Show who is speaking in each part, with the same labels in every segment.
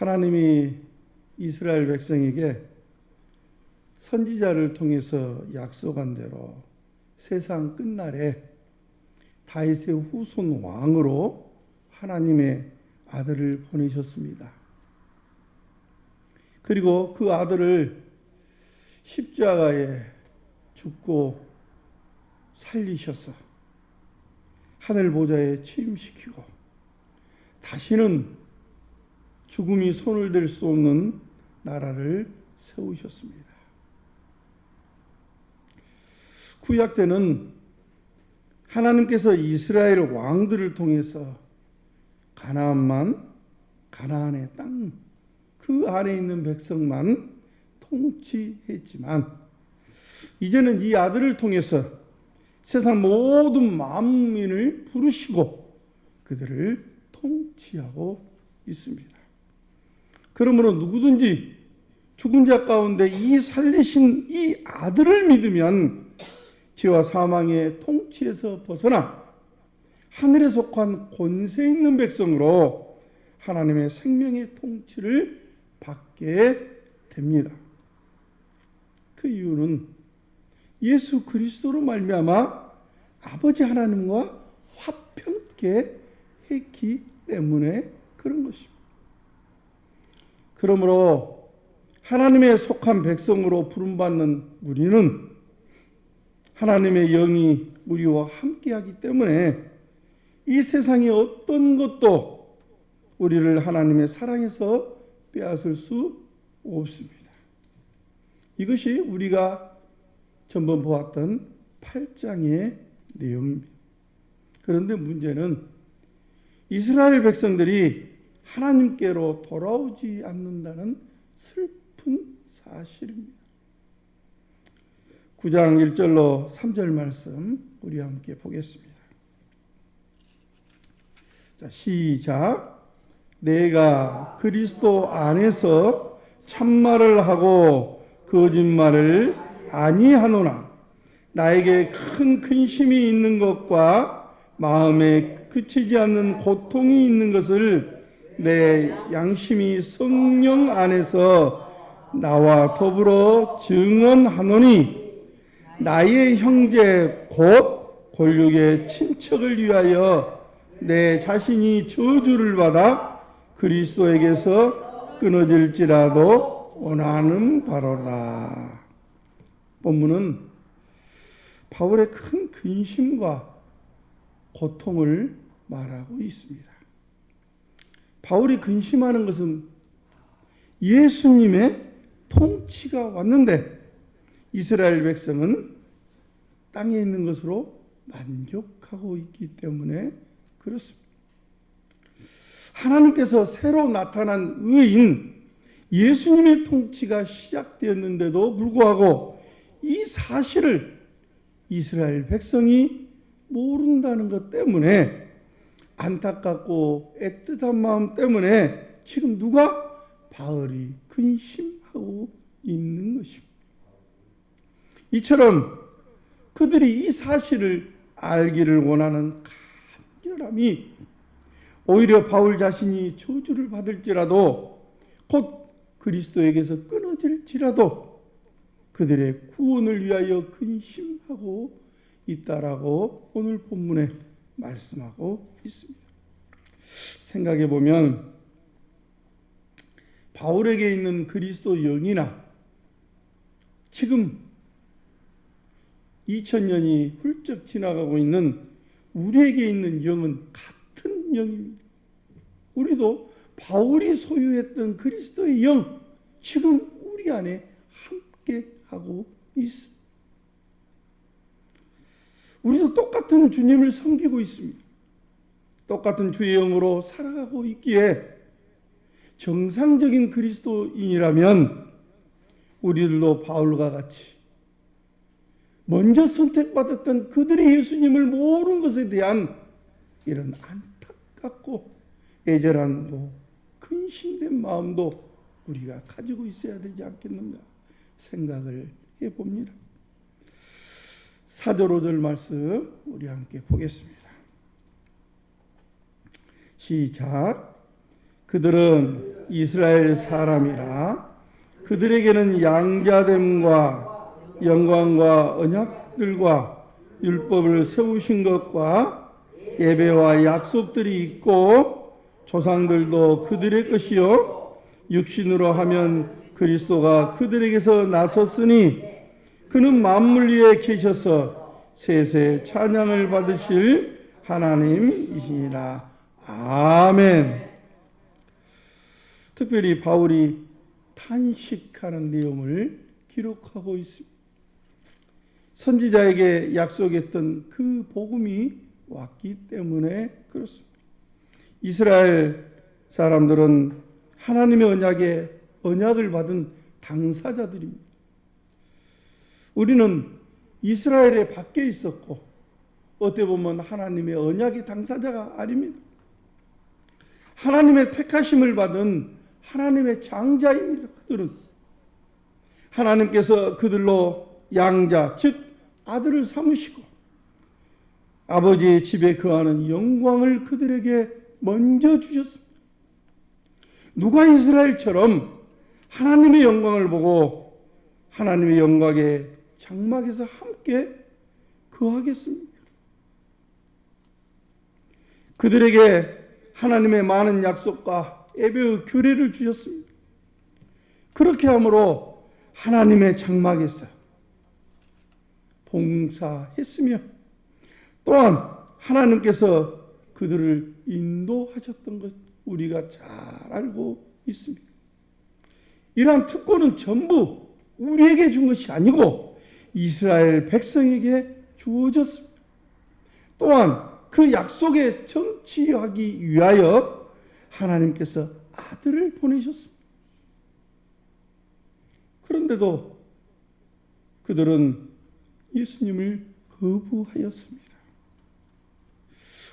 Speaker 1: 하나님이 이스라엘 백성에게 선지자를 통해서 약속한 대로 세상 끝날에 다윗의 후손 왕으로 하나님의 아들을 보내셨습니다. 그리고 그 아들을 십자가에 죽고 살리셔서 하늘 보좌에 취임시키고 다시는 죽음이 손을 댈 수 없는 나라를 세우셨습니다. 구약 때는 하나님께서 이스라엘 왕들을 통해서 가나안의 땅, 그 안에 있는 백성만 통치했지만 이제는 이 아들을 통해서 세상 모든 만민을 부르시고 그들을 통치하고 있습니다. 그러므로 누구든지 죽은 자 가운데 이 살리신 이 아들을 믿으면 죄와 사망의 통치에서 벗어나 하늘에 속한 권세 있는 백성으로 하나님의 생명의 통치를 받게 됩니다. 그 이유는 예수 그리스도로 말미암아 아버지 하나님과 화평케 했기 때문에 그런 것입니다. 그러므로 하나님의 속한 백성으로 부름받는 우리는 하나님의 영이 우리와 함께하기 때문에 이 세상의 어떤 것도 우리를 하나님의 사랑에서 빼앗을 수 없습니다. 이것이 우리가 전번 보았던 8장의 내용입니다. 그런데 문제는 이스라엘 백성들이 하나님께로 돌아오지 않는다는 슬픈 사실입니다. 9장 1절로 3절 말씀 우리 함께 보겠습니다. 자, 시작. 내가 그리스도 안에서 참말을 하고 거짓말을 아니하노나 나에게 큰 근심이 있는 것과 마음에 그치지 않는 고통이 있는 것을 내 양심이 성령 안에서 나와 더불어 증언하노니 나의 형제 곧 골육의 친척을 위하여 내 자신이 저주를 받아 그리스도에게서 끊어질지라도 원하는 바로라. 본문은 바울의 큰 근심과 고통을 말하고 있습니다. 바울이 근심하는 것은 예수님의 통치가 왔는데 이스라엘 백성은 땅에 있는 것으로 만족하고 있기 때문에 그렇습니다. 하나님께서 새로 나타난 의인 예수님의 통치가 시작되었는데도 불구하고 이 사실을 이스라엘 백성이 모른다는 것 때문에 안타깝고 애틋한 마음 때문에 지금 누가? 바울이 근심하고 있는 것입니다. 이처럼 그들이 이 사실을 알기를 원하는 간절함이 오히려 바울 자신이 저주를 받을지라도 곧 그리스도에게서 끊어질지라도 그들의 구원을 위하여 근심하고 있다라고 오늘 본문에 말씀하고 있습니다. 생각해 보면 바울에게 있는 그리스도 영이나 지금 2000년이 훌쩍 지나가고 있는 우리에게 있는 영은 같은 영입니다. 우리도 바울이 소유했던 그리스도의 영, 지금 우리 안에 함께 하고 있습니다. 우리도 똑같은 주님을 섬기고 있습니다. 똑같은 주의 영으로 살아가고 있기에 정상적인 그리스도인이라면 우리들도 바울과 같이 먼저 선택받았던 그들의 예수님을 모르는 것에 대한 이런 안타깝고 애절한 근심된 마음도 우리가 가지고 있어야 되지 않겠는가 생각을 해봅니다. 4절 5절 말씀 우리 함께 보겠습니다. 시작. 그들은 이스라엘 사람이라. 그들에게는 양자됨과 영광과 언약들과 율법을 세우신 것과 예배와 약속들이 있고 조상들도 그들의 것이요 육신으로 하면 그리스도가 그들에게서 나섰으니 그는 만물 위에 계셔서 세세 찬양을 받으실 하나님이시니라. 아멘. 특별히 바울이 탄식하는 내용을 기록하고 있습니다. 선지자에게 약속했던 그 복음이 왔기 때문에 그렇습니다. 이스라엘 사람들은 하나님의 언약을 받은 당사자들입니다. 우리는 이스라엘에 밖에 있었고 어떻게 보면 하나님의 언약의 당사자가 아닙니다. 하나님의 택하심을 받은 하나님의 장자입니다. 그들은 하나님께서 그들로 양자, 즉 아들을 삼으시고 아버지의 집에 거하는 영광을 그들에게 먼저 주셨습니다. 누가 이스라엘처럼 하나님의 영광을 보고 하나님의 영광의 장막에서 함께 거하겠습니까? 그들에게 하나님의 많은 약속과 예배의 규례를 주셨습니다. 그렇게 함으로 하나님의 장막에서 봉사했으며 또한 하나님께서 그들을 인도하셨던 것 우리가 잘 알고 있습니다. 이러한 특권은 전부 우리에게 준 것이 아니고 이스라엘 백성에게 주어졌습니다. 또한 그 약속에 정치하기 위하여 하나님께서 아들을 보내셨습니다. 그런데도 그들은 예수님을 거부하였습니다.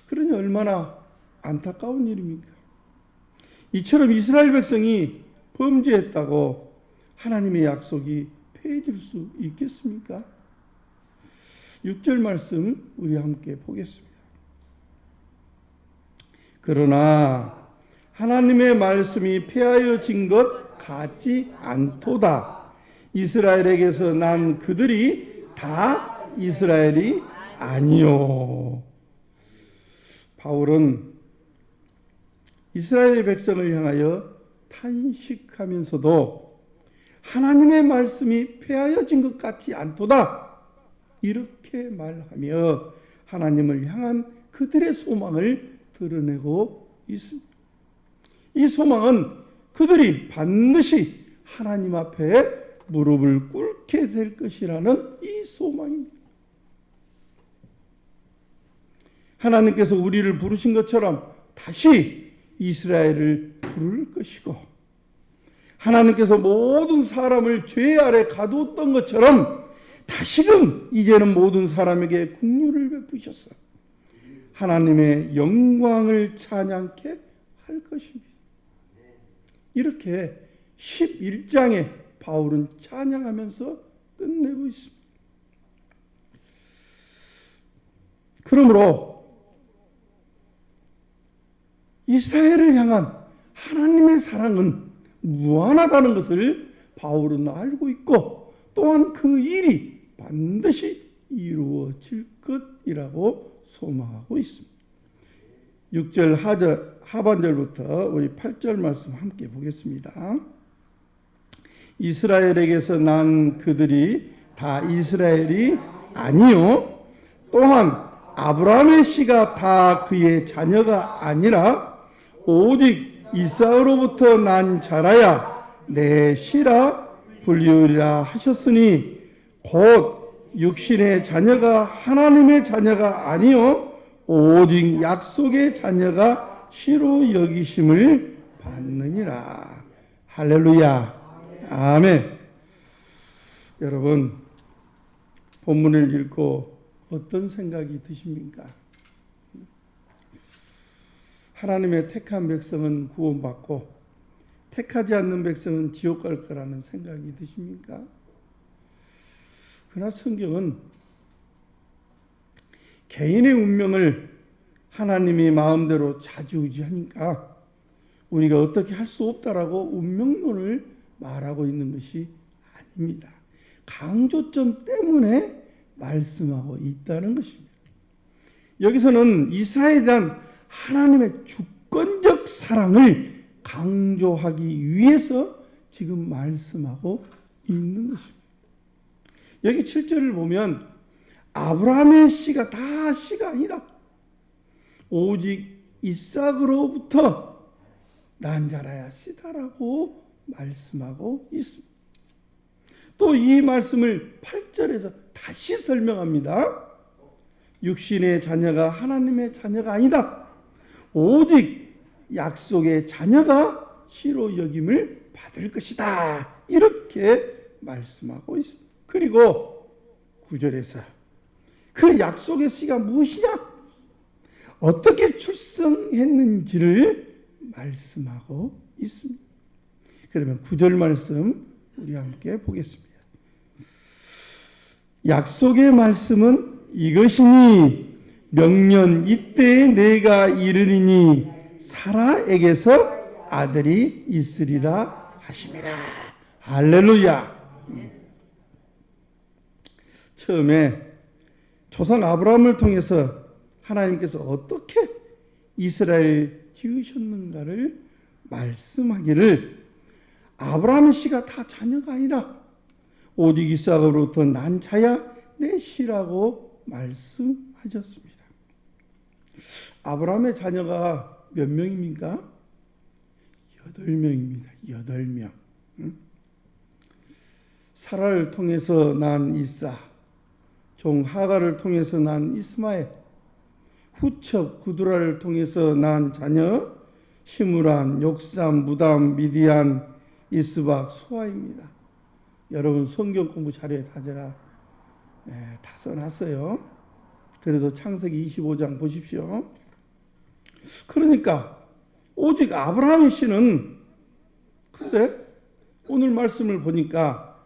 Speaker 1: 그러니 얼마나 안타까운 일입니까? 이처럼 이스라엘 백성이 범죄했다고 하나님의 약속이 폐해질 수 있겠습니까? 6절 말씀 우리 함께 보겠습니다. 그러나 하나님의 말씀이 폐하여진 것 같지 않도다. 이스라엘에게서 난 그들이 다 이스라엘이 아니요. 바울은 이스라엘 백성을 향하여 탄식하면서도 하나님의 말씀이 폐하여진 것 같지 않도다. 이렇게 말하며 하나님을 향한 그들의 소망을 드러내고 있습니다. 이 소망은 그들이 반드시 하나님 앞에 무릎을 꿇게 될 것이라는 이 소망입니다. 하나님께서 우리를 부르신 것처럼 다시 이스라엘을 부를 것이고 하나님께서 모든 사람을 죄 아래 가두었던 것처럼 다시금 이제는 모든 사람에게 긍휼을 베푸셔서 하나님의 영광을 찬양케 할 것입니다. 이렇게 11장에 바울은 찬양하면서 끝내고 있습니다. 그러므로 이스라엘을 향한 하나님의 사랑은 무한하다는 것을 바울은 알고 있고 또한 그 일이 반드시 이루어질 것이라고 소망하고 있습니다. 6절 하반절부터 우리 8절 말씀 함께 보겠습니다. 이스라엘에게서 난 그들이 다 이스라엘이 아니요 또한 아브라함의 씨가 다 그의 자녀가 아니라 오직 이삭으로부터 난 자라야 내 씨라 불리우리라 하셨으니 곧 육신의 자녀가 하나님의 자녀가 아니요 오직 약속의 자녀가 씨로 여기심을 받느니라. 할렐루야. 아멘. 여러분 본문을 읽고 어떤 생각이 드십니까? 하나님의 택한 백성은 구원받고 택하지 않는 백성은 지옥 갈 거라는 생각이 드십니까? 그러나 성경은 개인의 운명을 하나님이 마음대로 좌지우지하니까 우리가 어떻게 할 수 없다라고 운명론을 말하고 있는 것이 아닙니다. 강조점 때문에 말씀하고 있다는 것입니다. 여기서는 이스라엘에 대한 하나님의 주권적 사랑을 강조하기 위해서 지금 말씀하고 있는 것입니다. 여기 7절을 보면 아브라함의 씨가 다 씨가 아니다. 오직 이삭으로부터 난 자라야 씨다라고 말씀하고 있습니다. 또 이 말씀을 8절에서 다시 설명합니다. 육신의 자녀가 하나님의 자녀가 아니다. 오직 약속의 자녀가 씨로 여김을 받을 것이다. 이렇게 말씀하고 있습니다. 그리고 9절에서 그 약속의 씨가 무엇이냐? 어떻게 출생했는지를 말씀하고 있습니다. 그러면 9절 말씀 우리 함께 보겠습니다. 약속의 말씀은 이것이니 명년 이때에 내가 이르리니 사라에게서 아들이 있으리라 하심이라. 할렐루야. 처음에 조상 아브라함을 통해서 하나님께서 어떻게 이스라엘 지으셨는가를 말씀하기를 아브라함의 씨가 다 자녀가 아니라 오직 이삭으로부터 난 자야 내 씨라고 말씀하셨습니다. 아브라함의 자녀가 몇 명입니까? 8명입니다. 8명. 사라를 통해서 난 이사, 종 하가를 통해서 난 이스마엘, 후척 구두라를 통해서 난 자녀 시므란, 욕삼, 무담, 미디안, 이스박, 수아입니다. 여러분 성경 공부 자료에 다 제가 다 써놨어요. 그래도 창세기 25장 보십시오. 그러니까 오직 아브라함의 씨는, 근데 오늘 말씀을 보니까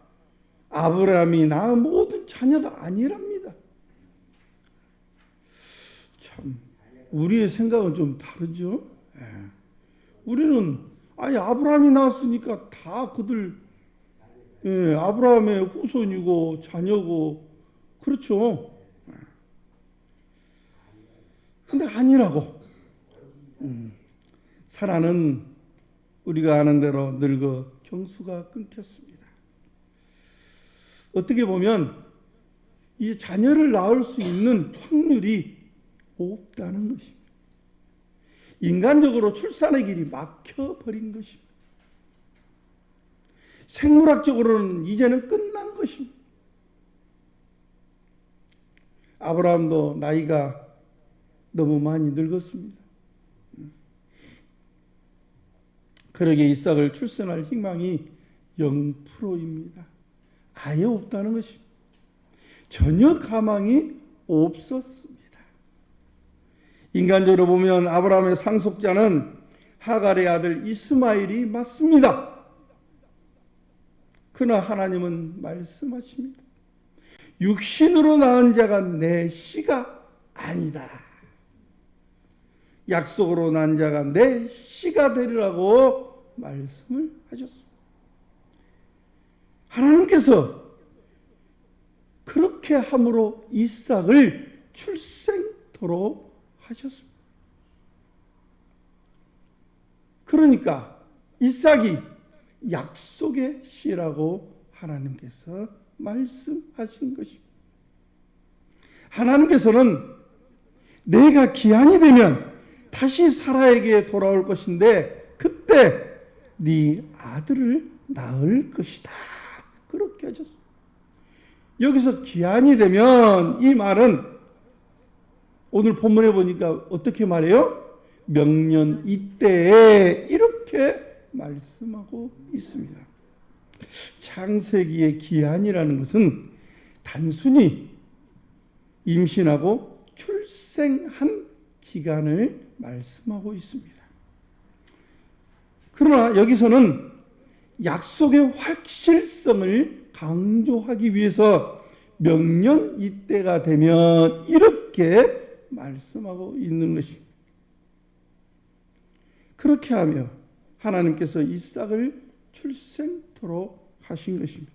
Speaker 1: 아브라함이 낳은 모든 자녀가 아니랍니다. 참 우리의 생각은 좀 다르죠. 우리는 아예 아브라함이 낳았으니까 다 그들 아브라함의 후손이고 자녀고 그렇죠. 근데 아니라고. 사라는 우리가 아는 대로 늙어 경수가 끊겼습니다. 어떻게 보면 이 자녀를 낳을 수 있는 확률이 없다는 것입니다. 인간적으로 출산의 길이 막혀버린 것입니다. 생물학적으로는 이제는 끝난 것입니다. 아브라함도 나이가 너무 많이 늙었습니다. 그러게 이삭을 출산할 희망이 0%입니다. 아예 없다는 것입니다. 전혀 가망이 없었습니다. 인간적으로 보면 아브라함의 상속자는 하갈의 아들 이스마엘이 맞습니다. 그러나 하나님은 말씀하십니다. 육신으로 낳은 자가 내 씨가 아니다. 약속으로 낳은 자가 내 씨가 되리라고 말씀을 하셨습니다. 하나님께서 그렇게 함으로 이삭을 출생토록 하셨습니다. 그러니까 이삭이 약속의 씨라고 하나님께서 말씀하신 것입니다. 하나님께서는 내가 기한이 되면 다시 사라에게 돌아올 것인데 그때 네 아들을 낳을 것이다. 그렇게 하셨습니다. 여기서 기한이 되면 이 말은 오늘 본문에 보니까 어떻게 말해요? 명년 이때에 이렇게 말씀하고 있습니다. 창세기의 기한이라는 것은 단순히 임신하고 출생한 기간을 말씀하고 있습니다. 그러나 여기서는 약속의 확실성을 강조하기 위해서 명년 이때가 되면 이렇게 말씀하고 있는 것입니다. 그렇게 하며 하나님께서 이삭을 출생토록 하신 것입니다.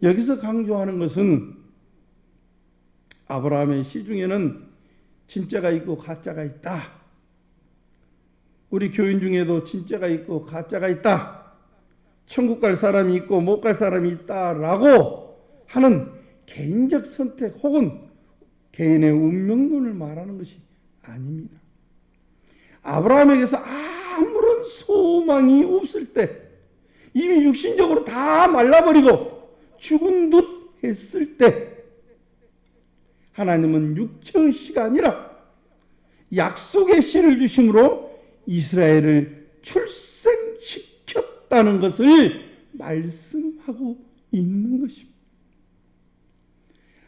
Speaker 1: 여기서 강조하는 것은 아브라함의 시 중에는 진짜가 있고 가짜가 있다. 우리 교인 중에도 진짜가 있고 가짜가 있다. 천국 갈 사람이 있고 못 갈 사람이 있다라고 하는 개인적 선택 혹은 개인의 운명론을 말하는 것이 아닙니다. 아브라함에게서 아무런 소망이 없을 때, 이미 육신적으로 다 말라버리고 죽은 듯 했을 때, 하나님은 육체의 씨가 아니라 약속의 씨를 주심으로 이스라엘을 출생시켰다는 것을 말씀하고 있는 것입니다.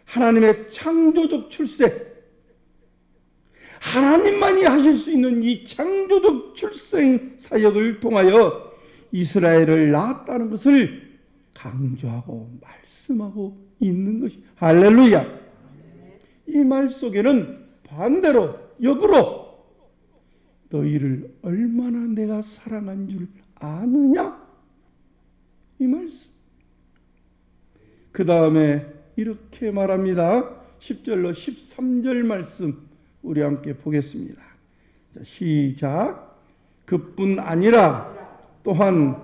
Speaker 1: 하나님의 창조적 출생, 하나님만이 하실 수 있는 이 창조적 출생 사역을 통하여 이스라엘을 낳았다는 것을 강조하고 말씀하고 있는 것이 할렐루야. 이 말 속에는 반대로 역으로 너희를 얼마나 내가 사랑한 줄 아느냐 이 말씀. 그 다음에 이렇게 말합니다. 10절로 13절 말씀 우리 함께 보겠습니다. 자, 시작. 그뿐 아니라 또한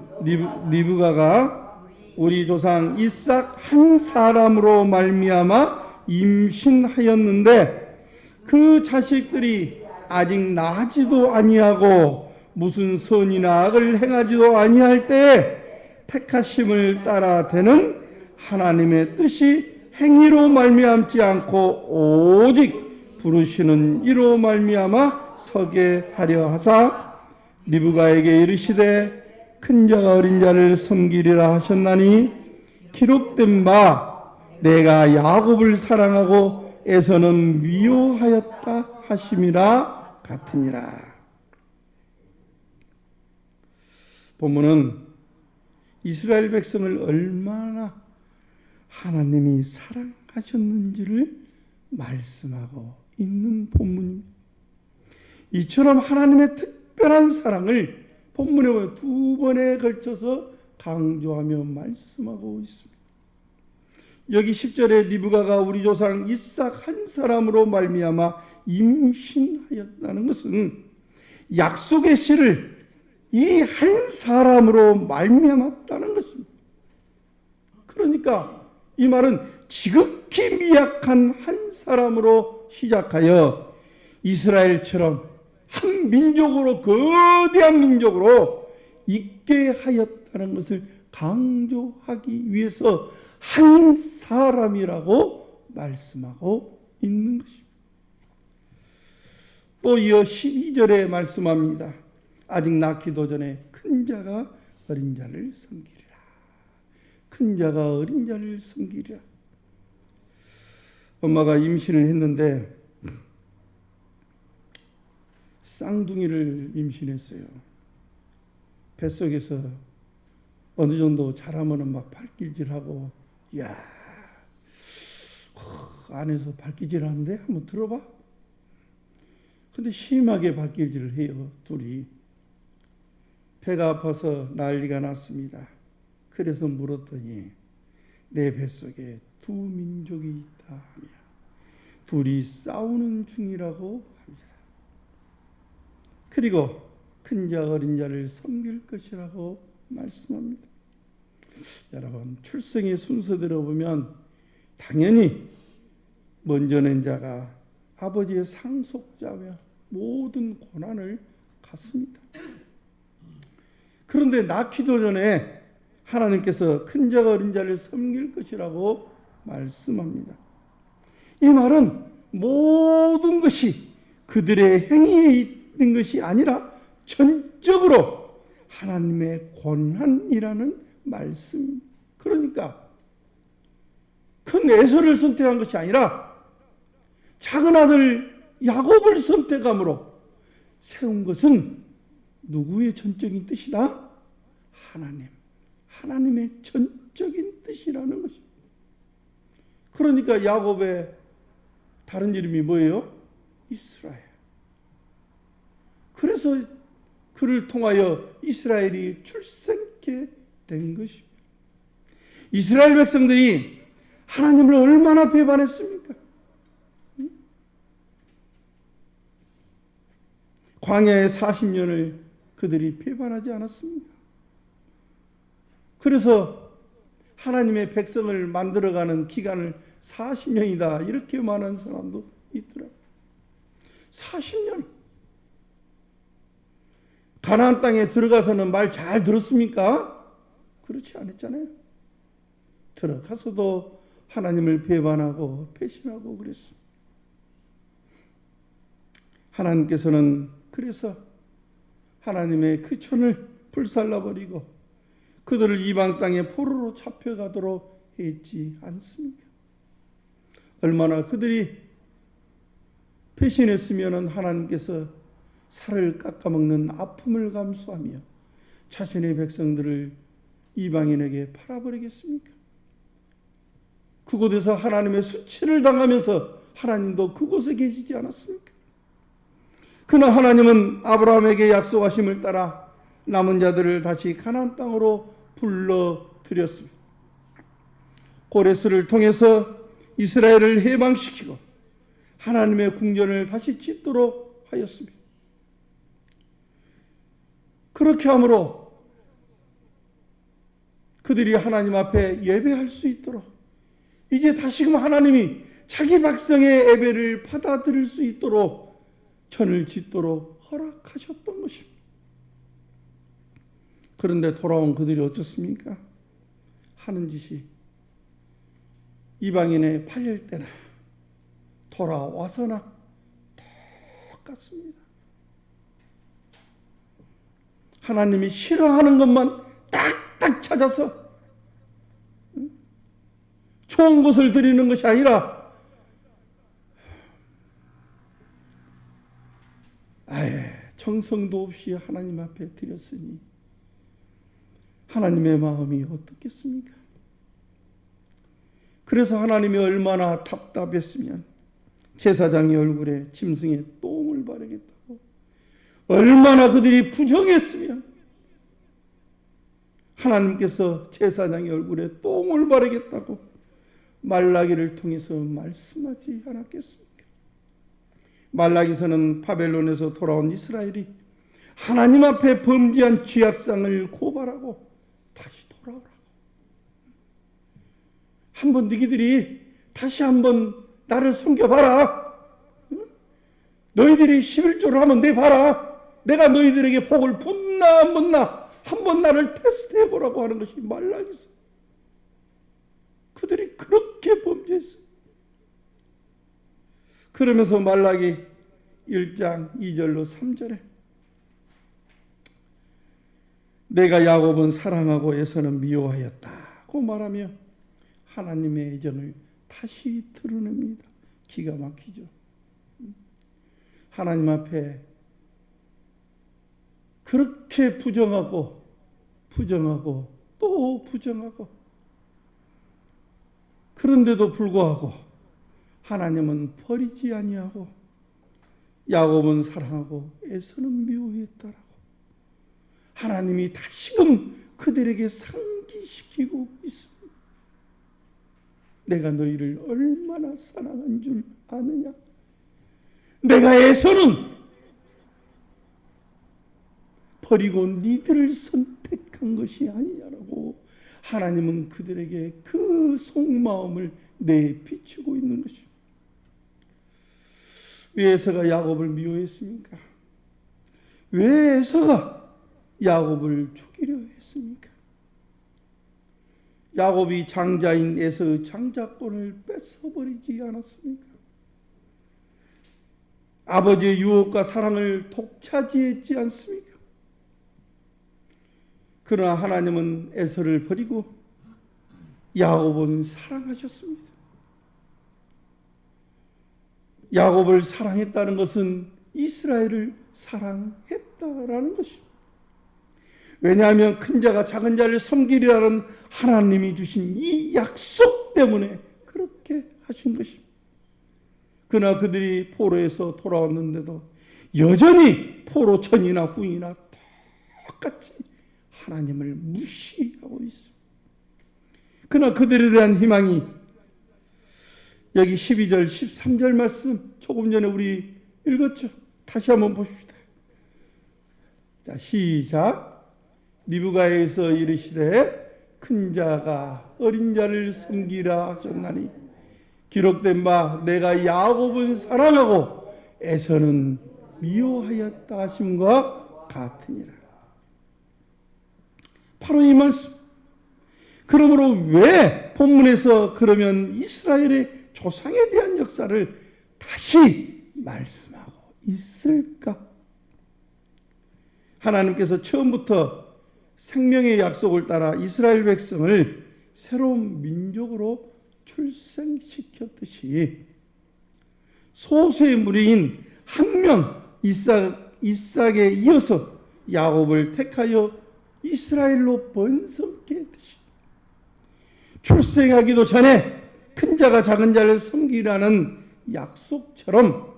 Speaker 1: 리브가가 우리 조상 이삭 한 사람으로 말미암아 임신하였는데 그 자식들이 아직 나지도 아니하고 무슨 선이나 악을 행하지도 아니할 때에 택하심을 따라 되는 하나님의 뜻이 행위로 말미암지 않고 오직 부르시는 이로 말미암아 서게 하려 하사 리브가에게 이르시되 큰 자가 어린 자를 섬기리라 하셨나니 기록된 바 내가 야곱을 사랑하고 에서는 미워하였다 하심이라 같으니라. 본문은 이스라엘 백성을 얼마나 하나님이 사랑하셨는지를 말씀하고 있는 본문입니다. 이처럼 하나님의 특별한 사랑을 본문에 보면 두 번에 걸쳐서 강조하며 말씀하고 있습니다. 여기 10절에 리브가가 우리 조상 이삭 한 사람으로 말미암아 임신하였다는 것은 약속의 씨를 이 한 사람으로 말미암았다는 것입니다. 그러니까 이 말은 지극히 미약한 한 사람으로 시작하여 이스라엘처럼 한 민족으로, 거대한 민족으로 있게 하였다는 것을 강조하기 위해서 한 사람이라고 말씀하고 있는 것입니다. 또 이어 12절에 말씀합니다. 아직 낳기도 전에 큰 자가 어린 자를 섬기리라. 큰 자가 어린 자를 섬기리라. 엄마가 임신을 했는데 쌍둥이를 임신했어요. 뱃속에서 어느 정도 자라면은 막 발길질하고, 야, 안에서 발길질하는데 한번 들어봐. 근데 심하게 발길질을 해요, 둘이. 배가 아파서 난리가 났습니다. 그래서 물었더니 내 뱃속에 두 민족이 있다 하며 둘이 싸우는 중이라고 합니다. 그리고 큰 자 어린 자를 섬길 것이라고 말씀합니다. 여러분, 출생의 순서대로 보면 당연히 먼저 낸 자가 아버지의 상속자며 모든 고난을 갖습니다. 그런데 낳기도 전에 하나님께서 큰 자가 어린 자를 섬길 것이라고 말씀합니다. 이 말은 모든 것이 그들의 행위에 있는 것이 아니라 전적으로 하나님의 권한이라는 말씀입니다. 그러니까 큰 에서를 선택한 것이 아니라 작은 아들 야곱을 선택함으로 세운 것은 누구의 전적인 뜻이다? 하나님의 전적인 뜻이라는 것입니다. 그러니까 야곱의 다른 이름이 뭐예요? 이스라엘. 그래서 그를 통하여 이스라엘이 출생케 된 것입니다. 이스라엘 백성들이 하나님을 얼마나 배반했습니까? 광야의 40년을 그들이 배반하지 않았습니까? 그래서 하나님의 백성을 만들어가는 기간을 40년이다 이렇게 말하는 사람도 있더라고요. 40년. 가나안 땅에 들어가서는 말 잘 들었습니까? 그렇지 않았잖아요. 들어가서도 하나님을 배반하고 배신하고 그랬습니다. 하나님께서는 그래서 하나님의 그 촌을 불살라버리고 그들을 이방 땅에 포로로 잡혀가도록 했지 않습니까? 얼마나 그들이 배신했으면 하나님께서 살을 깎아먹는 아픔을 감수하며 자신의 백성들을 이방인에게 팔아버리겠습니까? 그곳에서 하나님의 수치를 당하면서 하나님도 그곳에 계시지 않았습니까? 그러나 하나님은 아브라함에게 약속하심을 따라 남은 자들을 다시 가나안 땅으로 불러들였습니다. 고레스를 통해서 이스라엘을 해방시키고 하나님의 궁전을 다시 짓도록 하였습니다. 그렇게 함으로 그들이 하나님 앞에 예배할 수 있도록 이제 다시금 하나님이 자기 백성의 예배를 받아들일 수 있도록 전을 짓도록 허락하셨던 것입니다. 그런데 돌아온 그들이 어떻습니까? 하는 짓이 이방인에 팔릴 때나 돌아와서나 똑같습니다. 하나님이 싫어하는 것만 딱딱 찾아서 좋은 것을 드리는 것이 아니라 아예 정성도 없이 하나님 앞에 드렸으니 하나님의 마음이 어떻겠습니까? 그래서 하나님이 얼마나 답답했으면 제사장의 얼굴에 짐승의 똥을 바르겠다고, 얼마나 그들이 부정했으면 하나님께서 제사장의 얼굴에 똥을 바르겠다고 말라기를 통해서 말씀하지 않았겠습니까? 말라기서는 바벨론에서 돌아온 이스라엘이 하나님 앞에 범죄한 죄악상을 고발하고 다시 돌아오라고. 한번 너희들이 다시 한번 나를 섬겨봐라. 너희들이 11조를 하면 내 봐라. 내가 너희들에게 복을 붓나 안 붓나 한번 나를 테스트해보라고 하는 것이 말라기서. 그들이 그렇게 범죄했어요. 그러면서 말라기 1장 2절로 3절에 내가 야곱은 사랑하고 에서는 미워하였다고 말하며 하나님의 애정을 다시 드러냅니다. 기가 막히죠. 하나님 앞에 그렇게 부정하고 또 부정하고 그런데도 불구하고 하나님은 버리지 아니하고 야곱은 사랑하고 에서는 미워했다라고 하나님이 다시금 그들에게 상기시키고 있습니다. 내가 너희를 얼마나 사랑한 줄 아느냐? 내가 에서는 버리고 니들을 선택한 것이 아니냐라고 하나님은 그들에게 그 속마음을 내비추고 있는 것입니다. 왜 에서가 야곱을 미워했습니까? 왜 에서가 야곱을 죽이려 했습니까? 야곱이 장자인 에서의 장자권을 뺏어버리지 않았습니까? 아버지의 유혹과 사랑을 독차지했지 않습니까? 그러나 하나님은 에서를 버리고 야곱은 사랑하셨습니다. 야곱을 사랑했다는 것은 이스라엘을 사랑했다라는 것입니다. 왜냐하면 큰 자가 작은 자를 섬기리라는 하나님이 주신 이 약속 때문에 그렇게 하신 것입니다. 그러나 그들이 포로에서 돌아왔는데도 여전히 포로 전이나 후이나 똑같이 하나님을 무시하고 있습니다. 그러나 그들에 대한 희망이 여기 12절, 13절 말씀 조금 전에 우리 읽었죠. 다시 한번 보십시다. 자, 시작. 리브가에서 이르시되 큰 자가 어린 자를 섬기라 하셨나니 기록된 바 내가 야곱은 사랑하고 에서는 미워하였다 하심과 같으니라. 바로 이 말씀. 그러므로 왜 본문에서 그러면 이스라엘의 조상에 대한 역사를 다시 말씀하고 있을까? 하나님께서 처음부터 생명의 약속을 따라 이스라엘 백성을 새로운 민족으로 출생시켰듯이 소수의 무리인 한 명 이삭에 이어서 야곱을 택하여 이스라엘로 번성케 했듯이 출생하기도 전에 큰 자가 작은 자를 섬기라는 약속처럼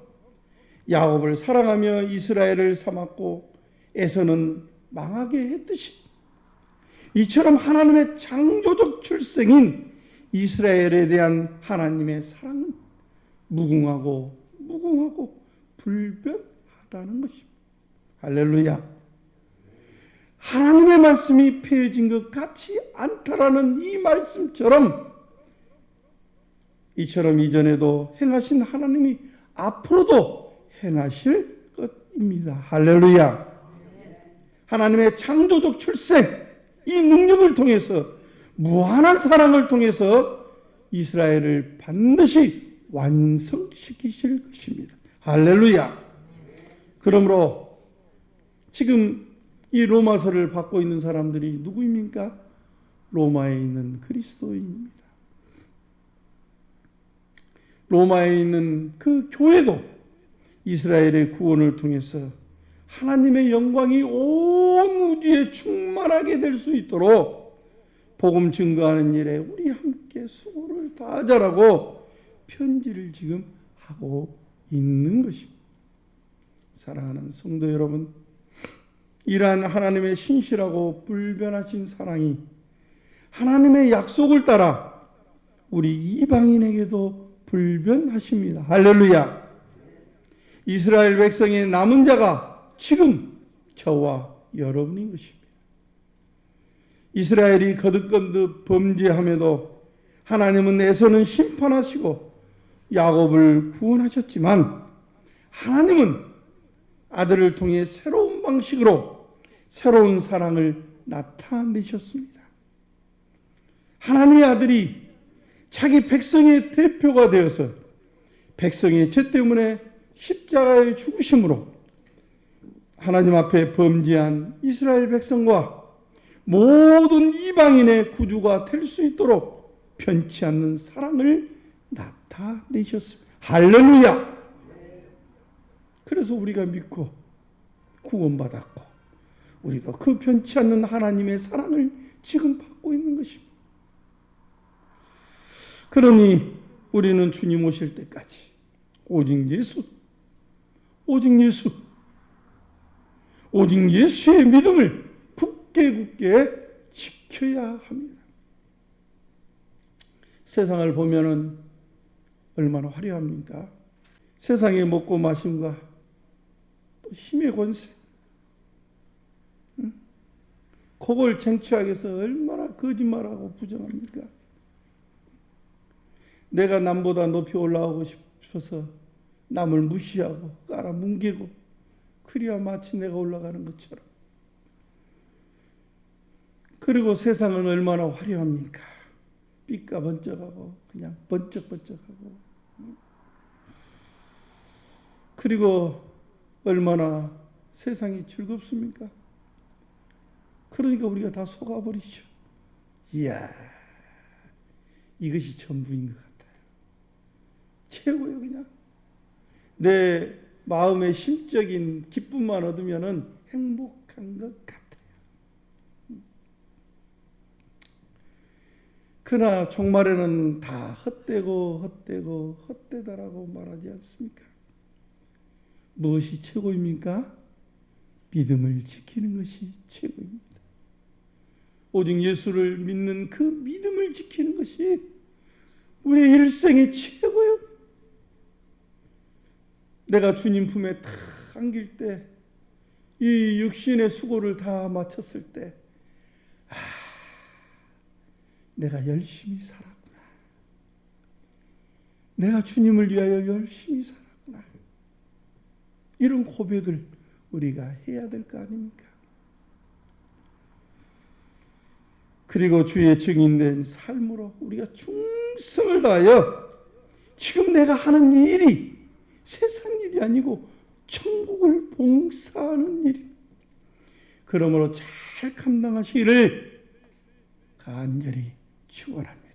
Speaker 1: 야곱을 사랑하며 이스라엘을 삼았고 에서는 망하게 했듯이 이처럼 하나님의 창조적 출생인 이스라엘에 대한 하나님의 사랑은 무궁하고 불변하다는 것입니다. 할렐루야. 하나님의 말씀이 폐해진 것 같지 않다라는 이 말씀처럼 이처럼 이전에도 행하신 하나님이 앞으로도 행하실 것입니다. 할렐루야. 하나님의 창조적 출생, 이 능력을 통해서 무한한 사랑을 통해서 이스라엘을 반드시 완성시키실 것입니다. 할렐루야. 그러므로 지금 이 로마서를 받고 있는 사람들이 누구입니까? 로마에 있는 그리스도인입니다. 로마에 있는 그 교회도 이스라엘의 구원을 통해서 하나님의 영광이 온 우주에 충만하게 될 수 있도록 복음 증거하는 일에 우리 함께 수고를 다하자라고 편지를 지금 하고 있는 것입니다. 사랑하는 성도 여러분, 이러한 하나님의 신실하고 불변하신 사랑이 하나님의 약속을 따라 우리 이방인에게도 불변하십니다. 할렐루야. 이스라엘 백성의 남은 자가 지금 저와 여러분인 것입니다. 이스라엘이 거듭거듭 범죄함에도 하나님은 에서는 심판하시고 야곱을 구원하셨지만 하나님은 아들을 통해 새로운 방식으로 새로운 사랑을 나타내셨습니다. 하나님의 아들이 자기 백성의 대표가 되어서 백성의 죄 때문에 십자가에 죽으심으로 하나님 앞에 범죄한 이스라엘 백성과 모든 이방인의 구주가 될 수 있도록 편치 않는 사랑을 나타내셨습니다. 할렐루야! 그래서 우리가 믿고 구원받았고 우리가 그 편치 않는 하나님의 사랑을 지금 받고 있는 것입니다. 그러니 우리는 주님 오실 때까지 오직 예수의 믿음을 굳게 지켜야 합니다. 세상을 보면은 얼마나 화려합니까? 세상의 먹고 마심과 또 힘의 권세, 그걸 쟁취하기 위해서 얼마나 거짓말하고 부정합니까? 내가 남보다 높이 올라가고 싶어서 남을 무시하고 깔아뭉개고 그래야 마치 내가 올라가는 것처럼. 그리고 세상은 얼마나 화려합니까? 삐까번쩍하고 그냥 번쩍번쩍하고. 그리고 얼마나 세상이 즐겁습니까? 그러니까 우리가 다 속아버리죠. 이야, 이것이 전부인 것 같아요. 최고예요, 그냥. 내 마음의 심적인 기쁨만 얻으면은 행복한 것 같아요. 그러나 종말에는 다 헛되다라고 말하지 않습니까? 무엇이 최고입니까? 믿음을 지키는 것이 최고입니다. 오직 예수를 믿는 그 믿음을 지키는 것이 우리의 일생의 최고예요. 내가 주님 품에 다 안길 때, 이 육신의 수고를 다 마쳤을 때, 내가 열심히 살았구나. 내가 주님을 위하여 열심히 살았구나. 이런 고백을 우리가 해야 될 거 아닙니까? 그리고 주의 증인된 삶으로 우리가 충성을 다하여 지금 내가 하는 일이 세상 일이 아니고 천국을 봉사하는 일, 그러므로 잘 감당하시기를 간절히 축원합니다.